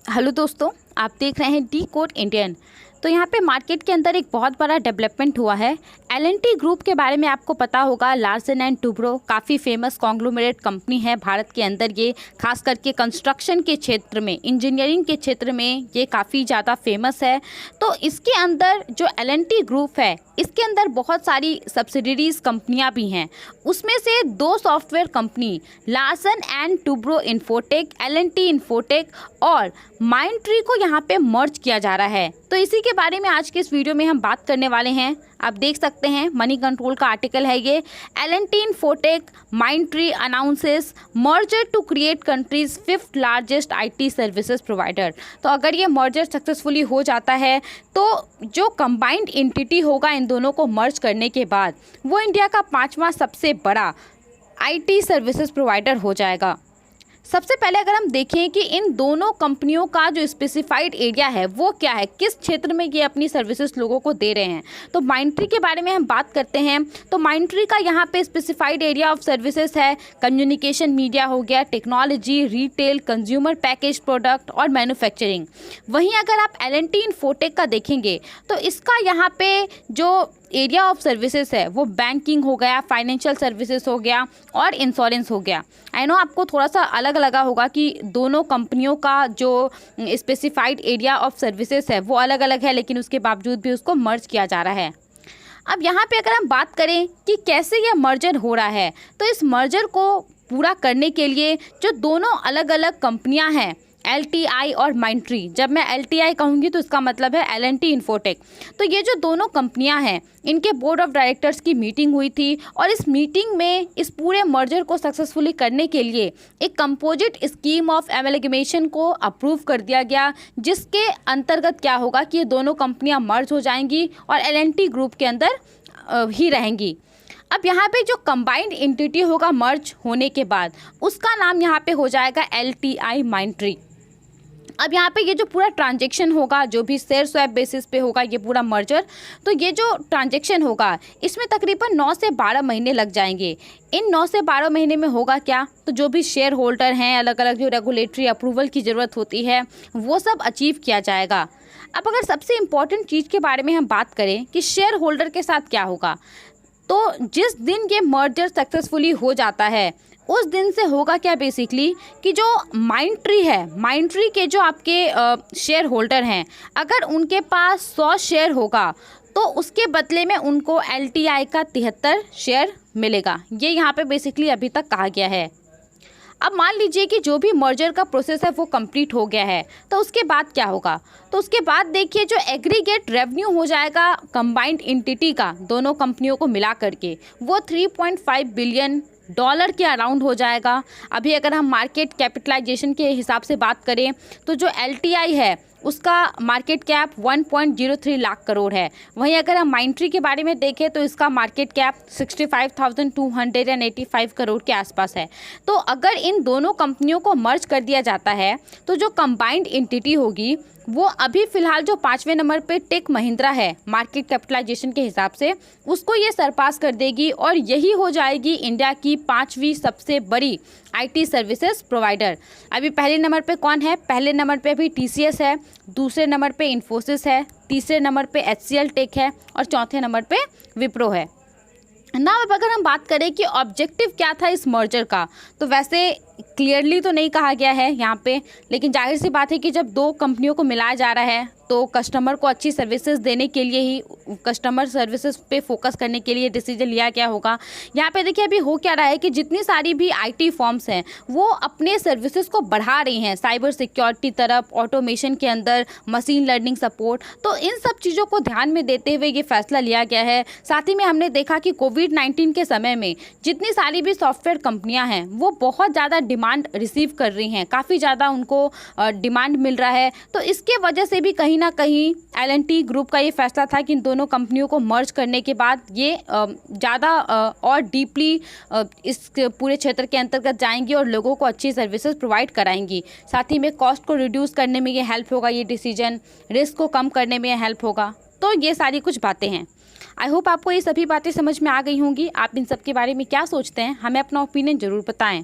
Hello दोस्तों, आप देख रहे हैं डी कोड इंडियन। तो यहाँ पे मार्केट के अंदर एक बहुत बड़ा डेवलपमेंट हुआ है। एल&टी ग्रुप के बारे में आपको पता होगा, लार्सन एंड टुब्रो काफ़ी फेमस कॉन्ग्लोमरेट कंपनी है भारत के अंदर। ये खास करके कंस्ट्रक्शन के क्षेत्र में, इंजीनियरिंग के क्षेत्र में ये काफ़ी ज़्यादा फेमस है। तो इसके अंदर जो एल&टी ग्रुप है, इसके अंदर बहुत सारी सब्सिडरीज कंपनियां भी हैं। उसमें से दो software company Larsen and Toubro infotech, L&T infotech और माइंडट्री को यहाँ पे मर्ज किया जा रहा है। तो इसी के बारे में आज के इस वीडियो में हम बात करने वाले हैं। आप देख सकते हैं, मनी कंट्रोल का आर्टिकल है ये। L and T Infotech Mindtree announces merger to create country's 5th largest IT services provider. तो अगर ये मर्जर सक्सेसफुली हो जाता है तो जो कंबाइंड एंटिटी होगा इन दोनों को मर्ज करने के बाद, वो इंडिया का 5वां सबसे बड़ा IT सर्विसेज प्रोवाइडर हो जाएगा। सबसे पहले अगर हम देखें कि इन दोनों कंपनियों का जो स्पेसिफाइड एरिया है वो क्या है, किस क्षेत्र में ये अपनी सर्विसेज लोगों को दे रहे हैं, तो माइंडट्री के बारे में हम बात करते हैं। तो माइंडट्री का यहाँ पे स्पेसिफाइड एरिया ऑफ सर्विसेज है कम्युनिकेशन मीडिया हो गया, technology, retail, consumer package product और मैन्युफैक्चरिंग। वहीं अगर आप एल&टी इन्फोटेक का देखेंगे तो इसका यहाँ पे जो एरिया ऑफ सर्विसेज है वो बैंकिंग हो गया, फाइनेंशियल सर्विसेज हो गया और इंश्योरेंस हो गया। आई नो आपको थोड़ा सा अलग लगा होगा कि दोनों कंपनियों का जो स्पेसिफाइड एरिया ऑफ सर्विसेज है वो अलग अलग है, लेकिन उसके बावजूद भी उसको मर्ज किया जा रहा है। अब यहाँ पे अगर हम बात करें कि कैसे ये मर्जर हो रहा है, तो इस मर्जर को पूरा करने के लिए जो दोनों अलग अलग कंपनियाँ हैं, LTI और माइंडट्री, जब मैं LTI कहूँगी तो इसका मतलब है एल&टी इन्फोटेक। तो ये जो दोनों कंपनियां हैं, इनके बोर्ड ऑफ डायरेक्टर्स की मीटिंग हुई थी और इस मीटिंग में इस पूरे मर्जर को सक्सेसफुली करने के लिए एक कंपोजिट स्कीम ऑफ एमलगमेशन को अप्रूव कर दिया गया, जिसके अंतर्गत क्या होगा कि ये दोनों कंपनियां मर्ज हो जाएंगी और एल&टी ग्रुप के अंदर ही रहेंगी। अब यहाँ पे जो कंबाइंड एंटिटी होगा मर्ज होने के बाद, उसका नाम यहाँ पे हो जाएगा LTI माइंडट्री। अब यहाँ पे ये जो पूरा ट्रांजैक्शन होगा, जो भी शेयर स्वैप बेसिस पे होगा ये पूरा मर्जर, तो ये जो ट्रांजैक्शन होगा इसमें तकरीबन 9 से 12 महीने लग जाएंगे। इन 9 से 12 महीने में होगा क्या, तो जो भी शेयर होल्डर हैं, अलग अलग जो रेगुलेटरी अप्रूवल की ज़रूरत होती है वो सब अचीव किया जाएगा। अब अगर सबसे इम्पॉर्टेंट चीज़ के बारे में हम बात करें कि शेयर होल्डर के साथ क्या होगा, तो जिस दिन ये मर्जर सक्सेसफुली हो जाता है उस दिन से होगा क्या बेसिकली कि जो माइंडट्री है, माइंडट्री के जो आपके शेयर होल्डर हैं, अगर उनके पास 100 शेयर होगा तो उसके बदले में उनको LTI का 73 शेयर मिलेगा। ये यहाँ पे बेसिकली अभी तक कहा गया है। अब मान लीजिए कि जो भी मर्जर का प्रोसेस है वो कंप्लीट हो गया है, तो उसके बाद क्या होगा, तो उसके बाद देखिए जो एग्रीगेट रेवेन्यू हो जाएगा कंबाइंड एंटिटी का दोनों कंपनियों को मिला करके, वो $3.5 बिलियन के अराउंड हो जाएगा। अभी अगर हम मार्केट कैपिटलाइजेशन के हिसाब से बात करें तो जो LTI है उसका मार्केट कैप 1.03 लाख करोड़ है। वहीं अगर हम माइंडट्री के बारे में देखें तो इसका मार्केट कैप 65,285 करोड़ के आसपास है। तो अगर इन दोनों कंपनियों को मर्ज कर दिया जाता है तो जो कंबाइंड एंटिटी होगी वो अभी फ़िलहाल जो 5वें नंबर पे टेक महिंद्रा है मार्केट कैपिटलाइजेशन के हिसाब से, उसको ये सरपास कर देगी और यही हो जाएगी इंडिया की 5वीं सबसे बड़ी IT सर्विसेज प्रोवाइडर। अभी पहले नंबर पे कौन है, पहले नंबर पे अभी TCS है, दूसरे नंबर पे इन्फोसिस है, तीसरे नंबर पे HCL टेक है और चौथे नंबर पे विप्रो है ना। अब अगर हम बात करें कि ऑब्जेक्टिव क्या था इस मर्जर का, तो वैसे क्लियरली तो नहीं कहा गया है यहाँ पे, लेकिन जाहिर सी बात है कि जब दो कंपनियों को मिलाया जा रहा है तो कस्टमर को अच्छी सर्विसेज देने के लिए ही, कस्टमर सर्विसेज पे फोकस करने के लिए डिसीजन लिया गया होगा। यहाँ पे देखिए अभी हो क्या रहा है कि जितनी सारी भी IT फॉर्म्स हैं वो अपने सर्विसेज को बढ़ा रही हैं, साइबर सिक्योरिटी तरफ, ऑटोमेशन के अंदर, मशीन लर्निंग सपोर्ट। तो इन सब चीज़ों को ध्यान में देते हुए ये फैसला लिया गया है। साथ ही में हमने देखा कि कोविड-19 के समय में जितनी सारी भी सॉफ्टवेयर कंपनियाँ हैं वो बहुत ज़्यादा डिमांड रिसीव कर रही हैं, काफ़ी ज़्यादा उनको डिमांड मिल रहा है। तो इसके वजह से भी कहीं ना कहीं एल&टी ग्रुप का ये फैसला था कि इन दोनों कंपनियों को मर्ज करने के बाद ये ज़्यादा और डीपली इस पूरे क्षेत्र के अंतर्गत जाएंगी और लोगों को अच्छी सर्विसेज प्रोवाइड कराएंगी। साथ ही में कॉस्ट को रिड्यूस करने में ये हेल्प होगा, ये डिसीजन रिस्क को कम करने में हेल्प होगा। तो ये सारी कुछ बातें हैं। आई होप आपको ये सभी बातें समझ में आ गई होंगी। आप इन सब के बारे में क्या सोचते हैं, हमें अपना ओपिनियन ज़रूर बताएं।